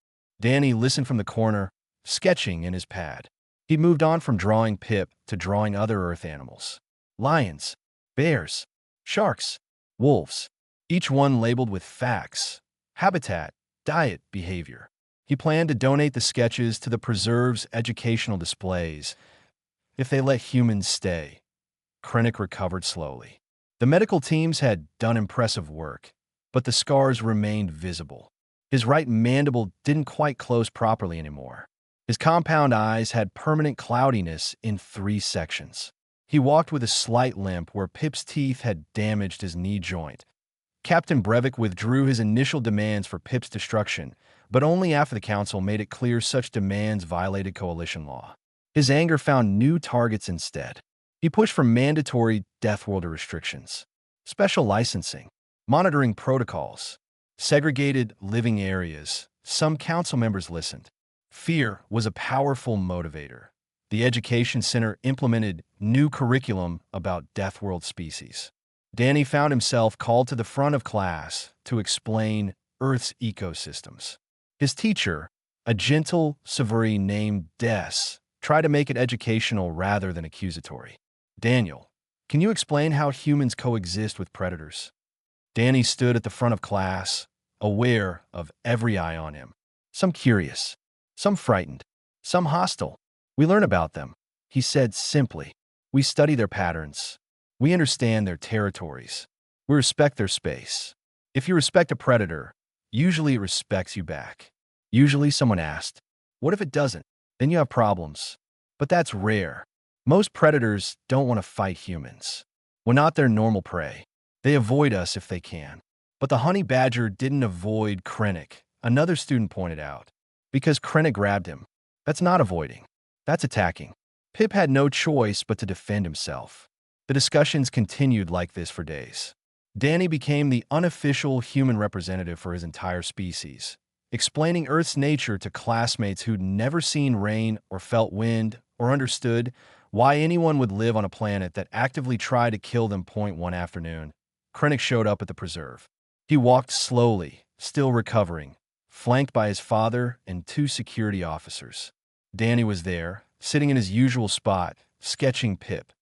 Danny listened from the corner, sketching in his pad. He moved on from drawing Pip to drawing other Earth animals. Lions, bears, sharks, wolves, each one labeled with facts, habitat, diet, behavior. He planned to donate the sketches to the preserve's educational displays, if they let humans stay. Krennic recovered slowly. The medical teams had done impressive work, but the scars remained visible. His right mandible didn't quite close properly anymore. His compound eyes had permanent cloudiness in 3 sections. He walked with a slight limp where Pip's teeth had damaged his knee joint. Captain Brevik withdrew his initial demands for Pip's destruction, but only after the Council made it clear such demands violated Coalition law. His anger found new targets instead. He pushed for mandatory Death World restrictions, special licensing, monitoring protocols, segregated living areas. Some council members listened. Fear was a powerful motivator. The Education Center implemented new curriculum about Death World species. Danny found himself called to the front of class to explain Earth's ecosystems. His teacher, a gentle Savuri named Des, tried to make it educational rather than accusatory. Daniel, can you explain how humans coexist with predators? Danny stood at the front of class, aware of every eye on him. Some curious, some frightened, some hostile. We learn about them, he said simply. We study their patterns. We understand their territories. We respect their space. If you respect a predator, usually it respects you back. Usually someone asked, what if it doesn't? Then you have problems. But that's rare. Most predators don't want to fight humans. We're not their normal prey. They avoid us if they can. But the honey badger didn't avoid Krennic, another student pointed out, because Krennic grabbed him. That's not avoiding. That's attacking. Pip had no choice but to defend himself. The discussions continued like this for days. Danny became the unofficial human representative for his entire species, explaining Earth's nature to classmates who'd never seen rain or felt wind or understood why anyone would live on a planet that actively tried to kill them. One afternoon, Krennic showed up at the preserve. He walked slowly, still recovering, flanked by his father and 2 security officers. Danny was there, sitting in his usual spot, sketching Pip.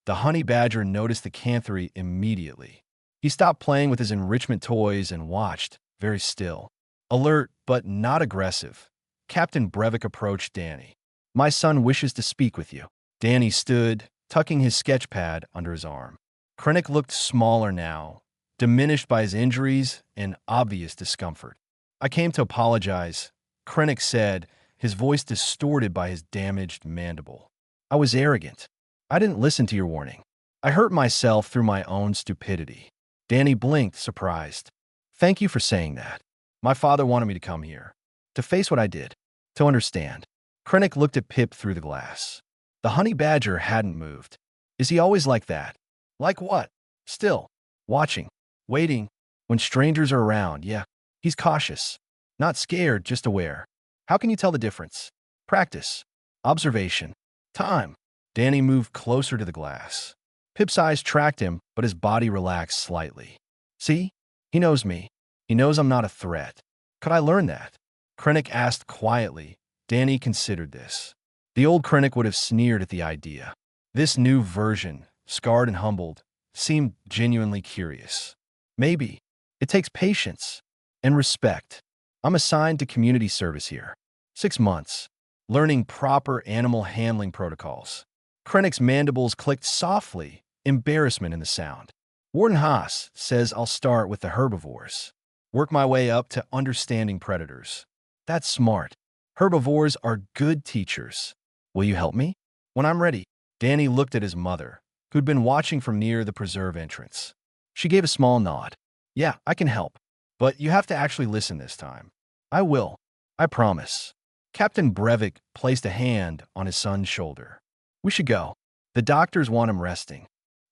The honey badger noticed the canthery immediately. He stopped playing with his enrichment toys and watched, very still. Alert, but not aggressive. Captain Brevik approached Danny. My son wishes to speak with you. Danny stood, tucking his sketch pad under his arm. Krennic looked smaller now, diminished by his injuries and obvious discomfort. I came to apologize, Krennic said, his voice distorted by his damaged mandible. I was arrogant. I didn't listen to your warning. I hurt myself through my own stupidity. Danny blinked, surprised. Thank you for saying that. My father wanted me to come here, to face what I did, to understand. Krennic looked at Pip through the glass. The honey badger hadn't moved. Is he always like that? Like what? Still. Watching. Waiting. When strangers are around, yeah. He's cautious. Not scared, just aware. How can you tell the difference? Practice. Observation. Time. Danny moved closer to the glass. Pip's eyes tracked him, but his body relaxed slightly. See? He knows me. He knows I'm not a threat. Could I learn that? Krennic asked quietly. Danny considered this. The old Krennic would have sneered at the idea. This new version, scarred and humbled, seemed genuinely curious. Maybe. It takes patience and respect. I'm assigned to community service here. 6 months. Learning proper animal handling protocols. Krennic's mandibles clicked softly, embarrassment in the sound. Warden Haas says I'll start with the herbivores. Work my way up to understanding predators. That's smart. Herbivores are good teachers. Will you help me? When I'm ready. Danny looked at his mother, who'd been watching from near the preserve entrance. She gave a small nod. Yeah, I can help. But you have to actually listen this time. I will. I promise. Captain Brevik placed a hand on his son's shoulder. We should go. The doctors want him resting.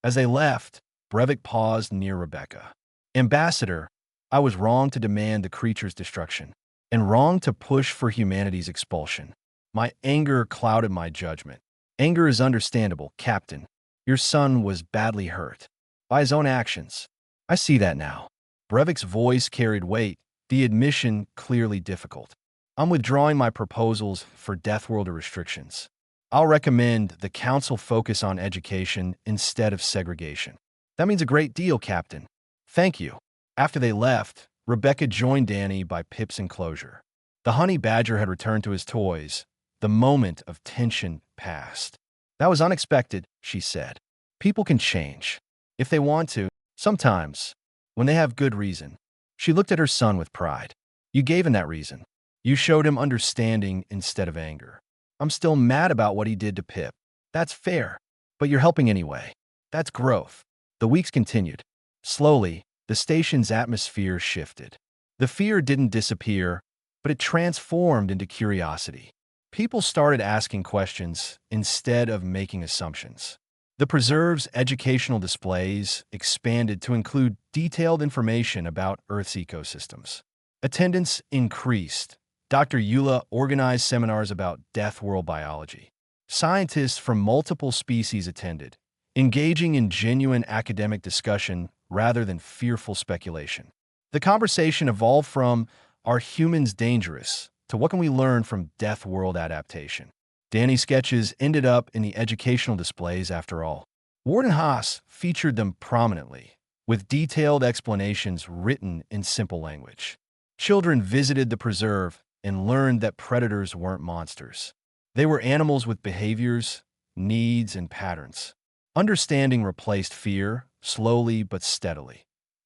As they left, Brevik paused near Rebecca. Ambassador, I was wrong to demand the creature's destruction, and wrong to push for humanity's expulsion. My anger clouded my judgment. Anger is understandable, Captain. Your son was badly hurt. By his own actions. I see that now. Brevik's voice carried weight, the admission clearly difficult. I'm withdrawing my proposals for Death World restrictions. I'll recommend the Council focus on education instead of segregation. That means a great deal, Captain. Thank you. After they left, Rebecca joined Danny by Pip's enclosure. The honey badger had returned to his toys. The moment of tension passed. That was unexpected, she said. People can change. If they want to, sometimes, when they have good reason. She looked at her son with pride. You gave him that reason. You showed him understanding instead of anger. I'm still mad about what he did to Pip. That's fair. But you're helping anyway. That's growth. The weeks continued. Slowly, the station's atmosphere shifted. The fear didn't disappear, but it transformed into curiosity. People started asking questions instead of making assumptions. The preserve's educational displays expanded to include detailed information about Earth's ecosystems. Attendance increased. Dr. Eula organized seminars about death world biology. Scientists from multiple species attended, engaging in genuine academic discussion rather than fearful speculation. The conversation evolved from, are humans dangerous, to what can we learn from death world adaptation? Danny's sketches ended up in the educational displays after all. Warden Haas featured them prominently, with detailed explanations written in simple language. Children visited the preserve and learned that predators weren't monsters. They were animals with behaviors, needs, and patterns. Understanding replaced fear, slowly but steadily.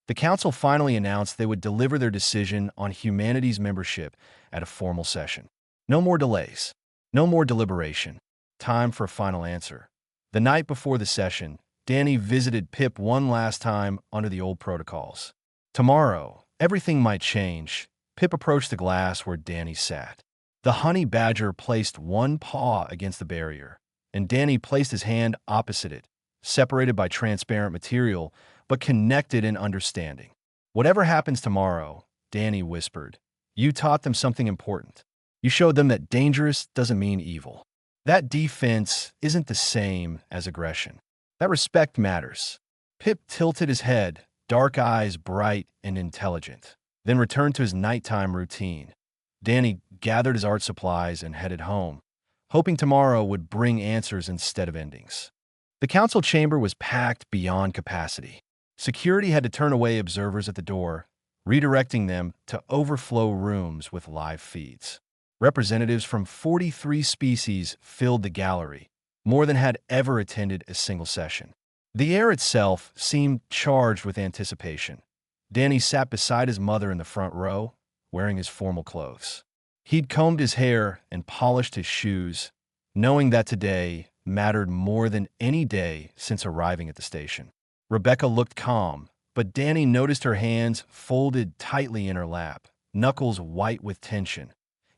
The council finally announced they would deliver their decision on humanity's membership at a formal session. No more delays. No more deliberation. Time for a final answer. The night before the session, Danny visited Pip one last time under the old protocols. Tomorrow, everything might change. Pip approached the glass where Danny sat. The honey badger placed one paw against the barrier, and Danny placed his hand opposite it, separated by transparent material, but connected in understanding. Whatever happens tomorrow, Danny whispered, you taught them something important. You showed them that dangerous doesn't mean evil. That defense isn't the same as aggression. That respect matters. Pip tilted his head, dark eyes bright and intelligent, then returned to his nighttime routine. Danny gathered his art supplies and headed home, hoping tomorrow would bring answers instead of endings. The council chamber was packed beyond capacity. Security had to turn away observers at the door, redirecting them to overflow rooms with live feeds. Representatives from 43 species filled the gallery, more than had ever attended a single session. The air itself seemed charged with anticipation. Danny sat beside his mother in the front row, wearing his formal clothes. He'd combed his hair and polished his shoes, knowing that today mattered more than any day since arriving at the station. Rebecca looked calm, but Danny noticed her hands folded tightly in her lap, knuckles white with tension.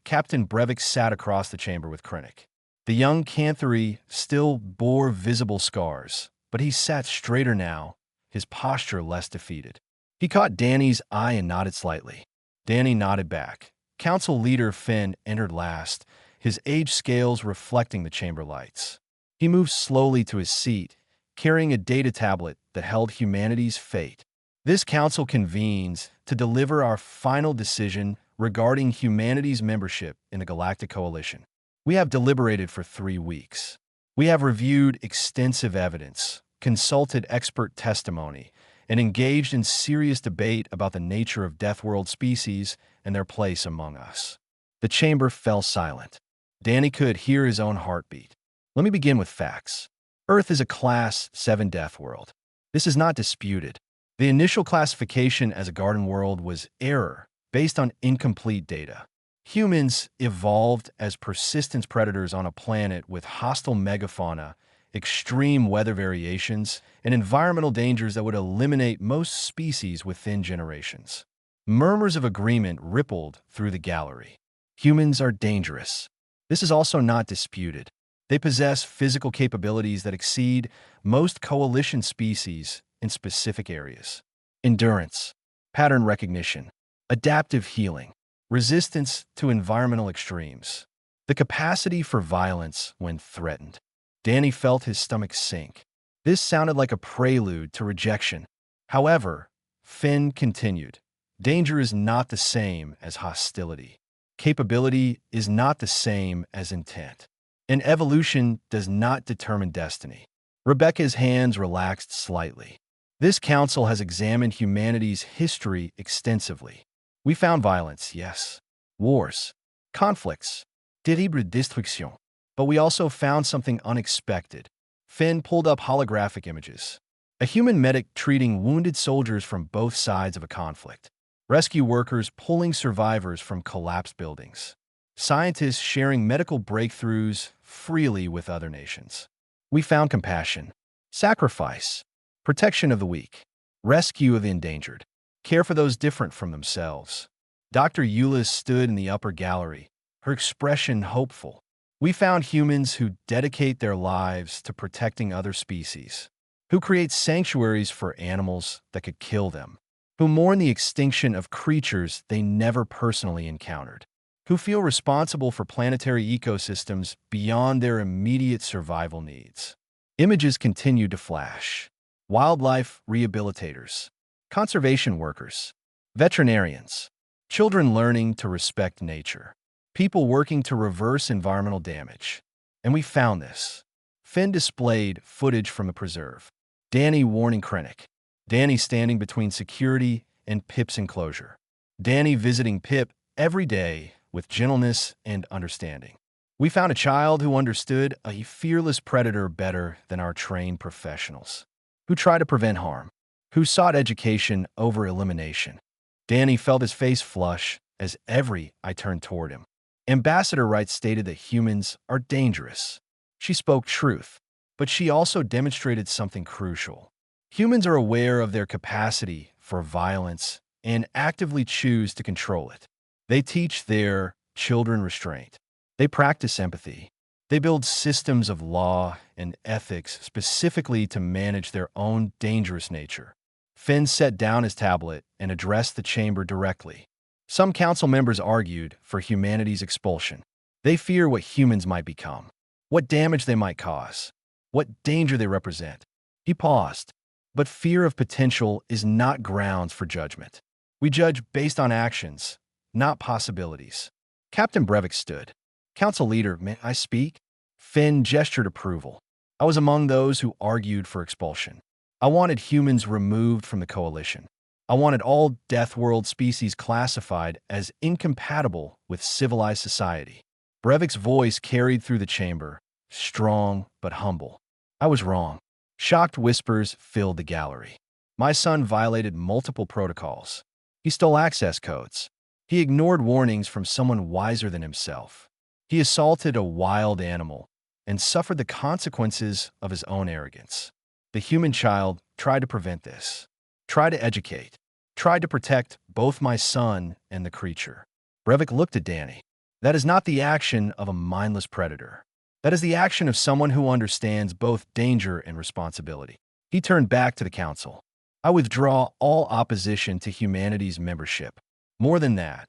Captain Brevik sat across the chamber with Krennic. The young Canthery still bore visible scars, but he sat straighter now, his posture less defeated. He caught Danny's eye and nodded slightly. Danny nodded back. Council leader Finn entered last, his age scales reflecting the chamber lights. He moved slowly to his seat, carrying a data tablet that held humanity's fate. This council convenes to deliver our final decision regarding humanity's membership in the Galactic Coalition. We have deliberated for 3 weeks. We have reviewed extensive evidence, consulted expert testimony, and engaged in serious debate about the nature of Death World species and their place among us. The chamber fell silent. Danny could hear his own heartbeat. Let me begin with facts. Earth is a Class 7 Death World. This is not disputed. The initial classification as a garden world was error, based on incomplete data. Humans evolved as persistence predators on a planet with hostile megafauna, extreme weather variations, and environmental dangers that would eliminate most species within generations. Murmurs of agreement rippled through the gallery. Humans are dangerous. This is also not disputed. They possess physical capabilities that exceed most coalition species in specific areas. Endurance, pattern recognition, adaptive healing, resistance to environmental extremes, the capacity for violence when threatened. Danny felt his stomach sink. This sounded like a prelude to rejection. However, Finn continued, danger is not the same as hostility. Capability is not the same as intent. And evolution does not determine destiny. Rebecca's hands relaxed slightly. This council has examined humanity's history extensively. We found violence, yes. Wars. Conflicts. Terrible destruction. But we also found something unexpected. Finn pulled up holographic images. A human medic treating wounded soldiers from both sides of a conflict. Rescue workers pulling survivors from collapsed buildings. Scientists sharing medical breakthroughs freely with other nations. We found compassion, sacrifice, protection of the weak, rescue of the endangered, care for those different from themselves. Dr. Euless stood in the upper gallery, her expression hopeful. We found humans who dedicate their lives to protecting other species, who create sanctuaries for animals that could kill them, who mourn the extinction of creatures they never personally encountered, who feel responsible for planetary ecosystems beyond their immediate survival needs. Images continued to flash. Wildlife rehabilitators, conservation workers, veterinarians, children learning to respect nature, people working to reverse environmental damage. And we found this. Finn displayed footage from the preserve. Danny warning Krennic. Danny standing between security and Pip's enclosure. Danny visiting Pip every day with gentleness and understanding. We found a child who understood a fearless predator better than our trained professionals, who tried to prevent harm, who sought education over elimination. Danny felt his face flush as every eye turned toward him. Ambassador Wright stated that humans are dangerous. She spoke truth, but she also demonstrated something crucial. Humans are aware of their capacity for violence and actively choose to control it. They teach their children restraint. They practice empathy. They build systems of law and ethics specifically to manage their own dangerous nature. Finn set down his tablet and addressed the chamber directly. Some council members argued for humanity's expulsion. They fear what humans might become, what damage they might cause, what danger they represent. He paused. But fear of potential is not grounds for judgment. We judge based on actions, not possibilities. Captain Brevik stood. Council leader, may I speak? Finn gestured approval. I was among those who argued for expulsion. I wanted humans removed from the coalition. I wanted all Death World species classified as incompatible with civilized society. Brevik's voice carried through the chamber, strong but humble. I was wrong. Shocked whispers filled the gallery. My son violated multiple protocols. He stole access codes. He ignored warnings from someone wiser than himself. He assaulted a wild animal and suffered the consequences of his own arrogance. The human child tried to prevent this, tried to educate, tried to protect both my son and the creature. Brevik looked at Danny. That is not the action of a mindless predator. That is the action of someone who understands both danger and responsibility. He turned back to the council. I withdraw all opposition to humanity's membership. More than that,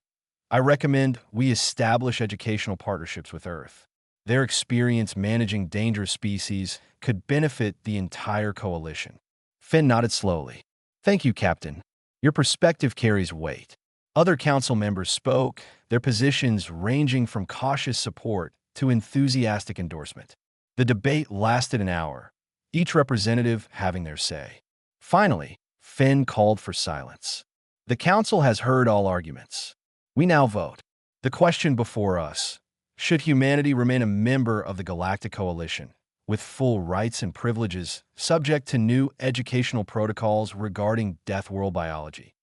I recommend we establish educational partnerships with Earth. Their experience managing dangerous species could benefit the entire coalition. Finn nodded slowly. Thank you, Captain. Your perspective carries weight. Other council members spoke, their positions ranging from cautious support to enthusiastic endorsement. The debate lasted an hour, each representative having their say. Finally, Finn called for silence. The council has heard all arguments. We now vote. The question before us: should humanity remain a member of the Galactic Coalition, with full rights and privileges, subject to new educational protocols regarding Death World biology?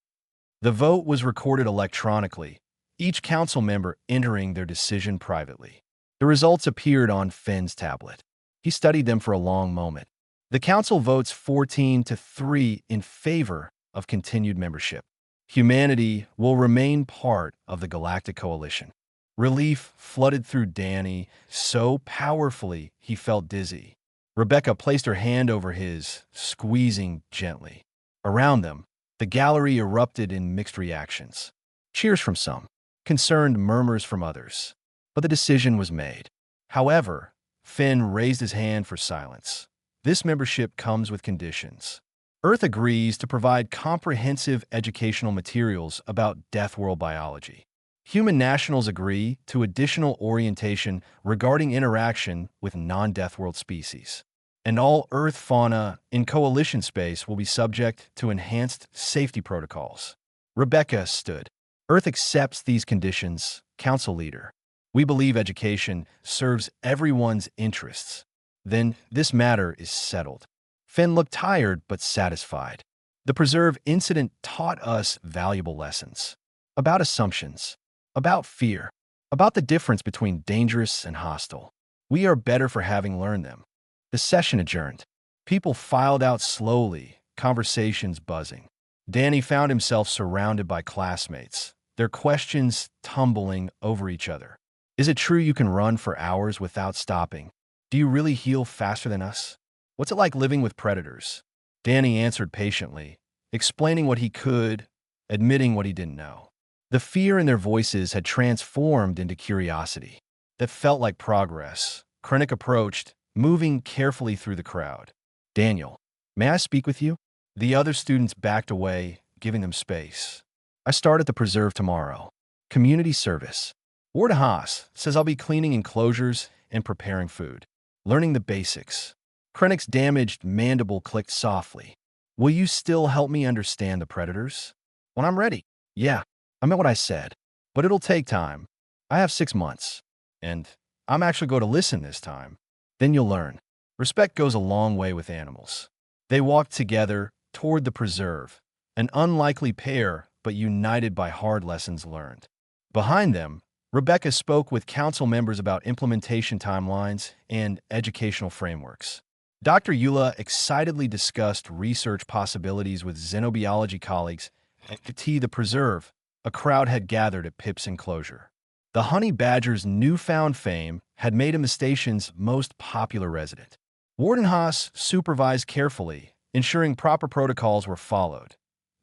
The vote was recorded electronically, each council member entering their decision privately. The results appeared on Finn's tablet. He studied them for a long moment. The council votes 14-3 in favor of continued membership. Humanity will remain part of the Galactic Coalition. Relief flooded through Danny so powerfully he felt dizzy. Rebecca placed her hand over his, squeezing gently. Around them, the gallery erupted in mixed reactions. Cheers from some, concerned murmurs from others. But the decision was made. However, Finn raised his hand for silence. This membership comes with conditions. Earth agrees to provide comprehensive educational materials about Death World biology. Human nationals agree to additional orientation regarding interaction with non-Death World species. And all Earth fauna in coalition space will be subject to enhanced safety protocols. Rebecca stood. Earth accepts these conditions, Council Leader. We believe education serves everyone's interests. Then this matter is settled. Finn looked tired but satisfied. The preserve incident taught us valuable lessons. About assumptions. About fear. About the difference between dangerous and hostile. We are better for having learned them. The session adjourned. People filed out slowly, conversations buzzing. Danny found himself surrounded by classmates, their questions tumbling over each other. Is it true you can run for hours without stopping? Do you really heal faster than us? What's it like living with predators? Danny answered patiently, explaining what he could, admitting what he didn't know. The fear in their voices had transformed into curiosity. That felt like progress. Krennic approached, moving carefully through the crowd. Daniel, may I speak with you? The other students backed away, giving them space. I start at the preserve tomorrow. Community service. Warden Haas says I'll be cleaning enclosures and preparing food. Learning the basics. Krennic's damaged mandible clicked softly. Will you still help me understand the predators? When I'm ready. Yeah, I meant what I said. But it'll take time. I have 6 months. And I'm actually going to listen this time. Then you'll learn. Respect goes a long way with animals. They walked together toward the preserve, an unlikely pair but united by hard lessons learned. Behind them, Rebecca spoke with council members about implementation timelines and educational frameworks. Dr. Eula excitedly discussed research possibilities with xenobiology colleagues at the preserve. A crowd had gathered at Pip's enclosure. The honey badger's newfound fame had made him the station's most popular resident. Warden Haas supervised carefully, ensuring proper protocols were followed.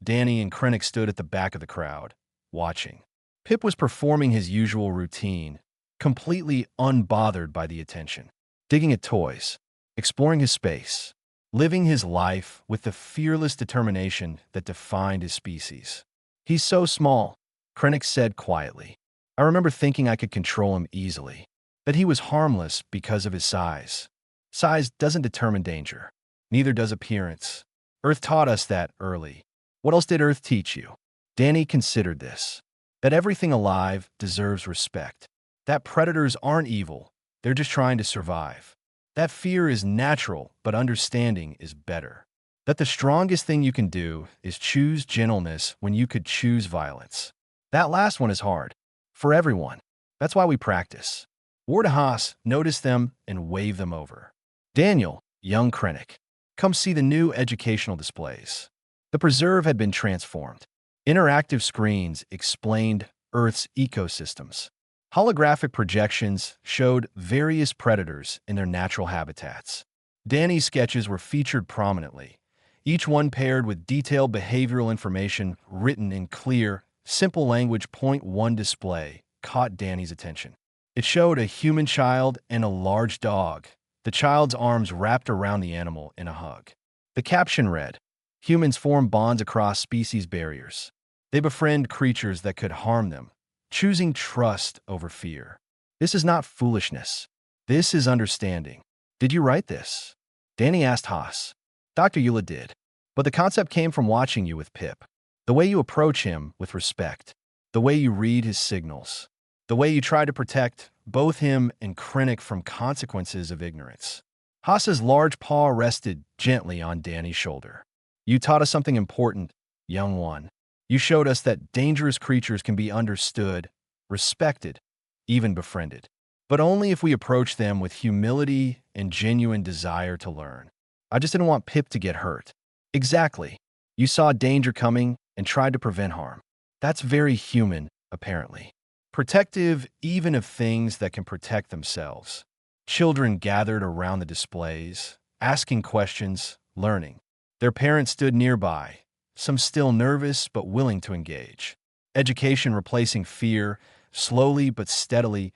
Danny and Krennic stood at the back of the crowd, watching. Pip was performing his usual routine, completely unbothered by the attention. Digging at toys, exploring his space, living his life with the fearless determination that defined his species. He's so small, Krennic said quietly. I remember thinking I could control him easily, that he was harmless because of his size. Size doesn't determine danger. Neither does appearance. Earth taught us that early. What else did Earth teach you? Danny considered this. That everything alive deserves respect. That predators aren't evil. They're just trying to survive. That fear is natural, but understanding is better. That the strongest thing you can do is choose gentleness when you could choose violence. That last one is hard. For everyone. That's why we practice. Warden Haas noticed them and waved them over. Daniel, young Krennic, come see the new educational displays. The preserve had been transformed. Interactive screens explained Earth's ecosystems. Holographic projections showed various predators in their natural habitats. Danny's sketches were featured prominently, each one paired with detailed behavioral information written in clear, simple language. Point one display caught Danny's attention. It showed a human child and a large dog, the child's arms wrapped around the animal in a hug. The caption read, "Humans form bonds across species barriers. They befriend creatures that could harm them, choosing trust over fear. This is not foolishness. This is understanding." Did you write this? Danny asked Haas. Dr. Eula did. But the concept came from watching you with Pip. The way you approach him with respect. The way you read his signals. The way you try to protect both him and Krennic from consequences of ignorance. Haas's large paw rested gently on Danny's shoulder. You taught us something important, young one. You showed us that dangerous creatures can be understood, respected, even befriended. But only if we approach them with humility and genuine desire to learn. I just didn't want Pip to get hurt. Exactly. You saw danger coming and tried to prevent harm. That's very human, apparently. Protective even of things that can protect themselves. Children gathered around the displays, asking questions, learning. Their parents stood nearby, some still nervous but willing to engage. Education replacing fear, slowly but steadily.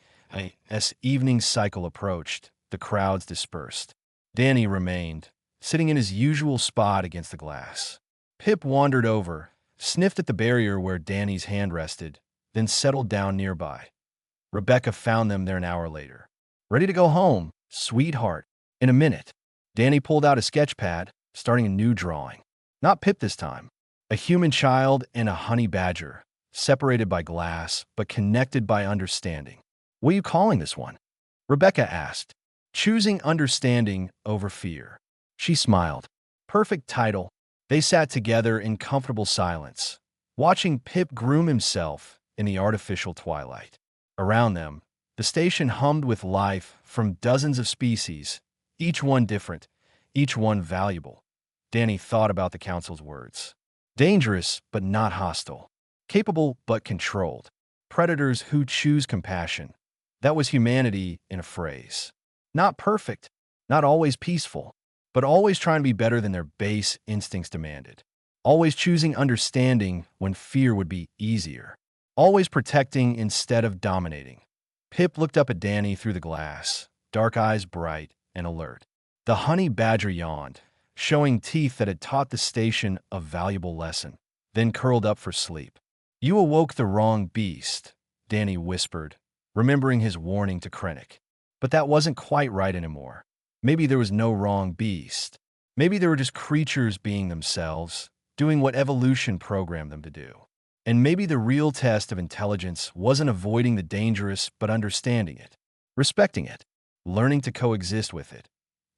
As evening cycle approached, the crowds dispersed. Danny remained, sitting in his usual spot against the glass. Pip wandered over, sniffed at the barrier where Danny's hand rested, then settled down nearby. Rebecca found them there an hour later. Ready to go home, sweetheart. In a minute. Danny pulled out a sketch pad, starting a new drawing. Not Pip this time. A human child and a honey badger, separated by glass, but connected by understanding. What are you calling this one? Rebecca asked, choosing understanding over fear. She smiled. Perfect title. They sat together in comfortable silence, watching Pip groom himself in the artificial twilight. Around them, the station hummed with life from dozens of species, each one different, each one valuable. Danny thought about the council's words. Dangerous, but not hostile. Capable, but controlled. Predators who choose compassion. That was humanity in a phrase. Not perfect, not always peaceful, but always trying to be better than their base instincts demanded. Always choosing understanding when fear would be easier. Always protecting instead of dominating. Pip looked up at Danny through the glass, dark eyes bright and alert. The honey badger yawned, showing teeth that had taught the station a valuable lesson, then curled up for sleep. You awoke the wrong beast, Danny whispered, remembering his warning to Krennic. But that wasn't quite right anymore. Maybe there was no wrong beast. Maybe they were just creatures being themselves, doing what evolution programmed them to do. And maybe the real test of intelligence wasn't avoiding the dangerous but understanding it, respecting it, learning to coexist with it.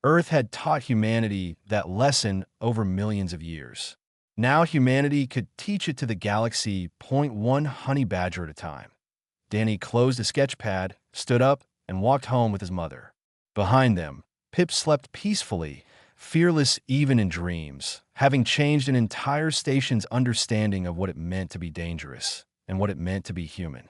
Earth had taught humanity that lesson over millions of years. Now humanity could teach it to the galaxy, point one honey badger at a time. Danny closed a sketch pad, stood up, and walked home with his mother. Behind them, Pip slept peacefully, fearless even in dreams, having changed an entire station's understanding of what it meant to be dangerous and what it meant to be human.